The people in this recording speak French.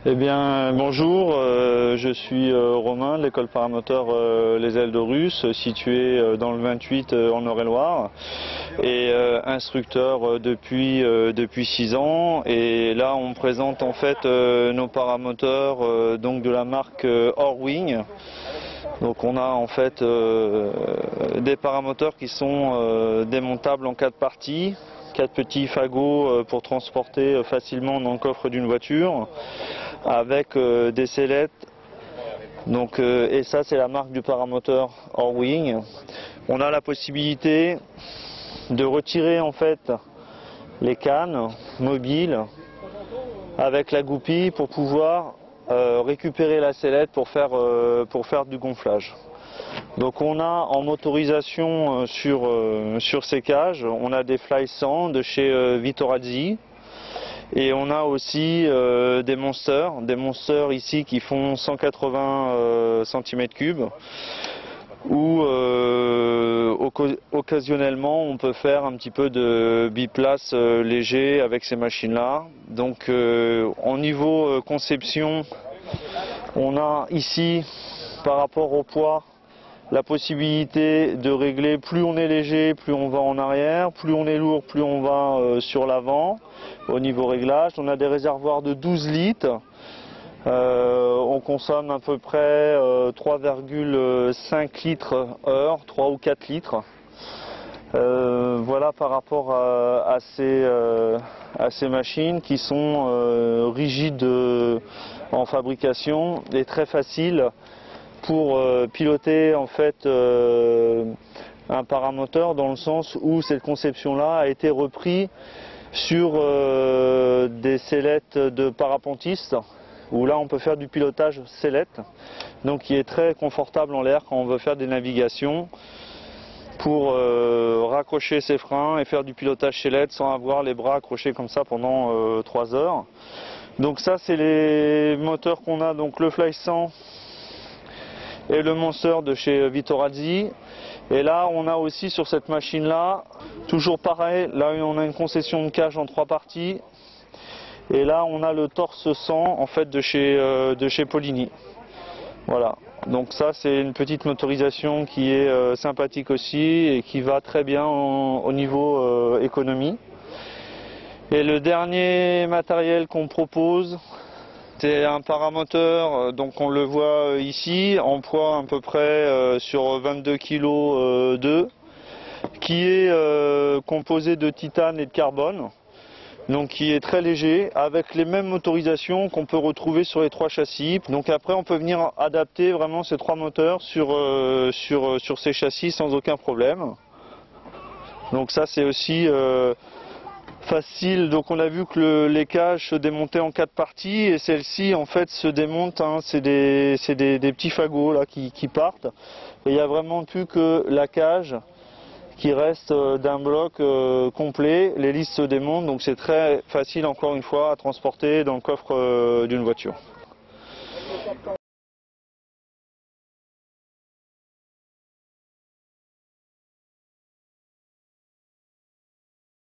Eh bien, bonjour, je suis Romain de l'école paramoteur Les Ailes de Russe, située dans le 28 en Eure-et-Loir, et instructeur depuis 6 ans. Et là, on présente en fait nos paramoteurs donc de la marque Orwing. Donc on a en fait des paramoteurs qui sont démontables en 4 parties. 4 petits fagots pour transporter facilement dans le coffre d'une voiture, avec des sellettes. Donc, et ça, c'est la marque du paramoteur Orwing. On a la possibilité de retirer en fait les cannes mobiles avec la goupille pour pouvoir récupérer la sellette pour faire du gonflage. Donc on a en motorisation sur ces cages, on a des Fly 100 de chez Vitorazzi, et on a aussi des monsters ici qui font 180 cm3, où occasionnellement on peut faire un petit peu de biplace léger avec ces machines-là. Donc en niveau conception, on a ici, par rapport au poids, la possibilité de régler, plus on est léger, plus on va en arrière, plus on est lourd, plus on va sur l'avant au niveau réglage. On a des réservoirs de 12 litres, on consomme à peu près 3,5 litres heure, 3 ou 4 litres. Voilà par rapport à ces machines qui sont rigides en fabrication et très faciles pour piloter en fait un paramoteur, dans le sens où cette conception-là a été reprise sur des sellettes de parapentistes, où là on peut faire du pilotage sellette, donc qui est très confortable en l'air quand on veut faire des navigations, pour raccrocher ses freins et faire du pilotage sellette sans avoir les bras accrochés comme ça pendant 3 heures. Donc ça, c'est les moteurs qu'on a, donc le Fly 100 et le Monster de chez Vitorazzi. Et là on a aussi sur cette machine là, toujours pareil, là on a une concession de cage en 3 parties, et là on a le torse 100 en fait de chez Polini. Voilà, donc ça c'est une petite motorisation qui est sympathique aussi et qui va très bien au niveau économie. Et le dernier matériel qu'on propose, c'est un paramoteur, donc on le voit ici, en poids à peu près sur 22 kg 2, qui est composé de titane et de carbone, donc qui est très léger, avec les mêmes motorisations qu'on peut retrouver sur les 3 châssis. Donc après on peut venir adapter vraiment ces 3 moteurs sur ces châssis sans aucun problème. Donc ça c'est aussi facile. Donc on a vu que les cages se démontaient en 4 parties, et celle-ci en fait se démonte, hein, c'est des petits fagots là qui partent, et il n'y a vraiment plus que la cage qui reste d'un bloc complet. Les listes se démontent, donc c'est très facile encore une fois à transporter dans le coffre d'une voiture.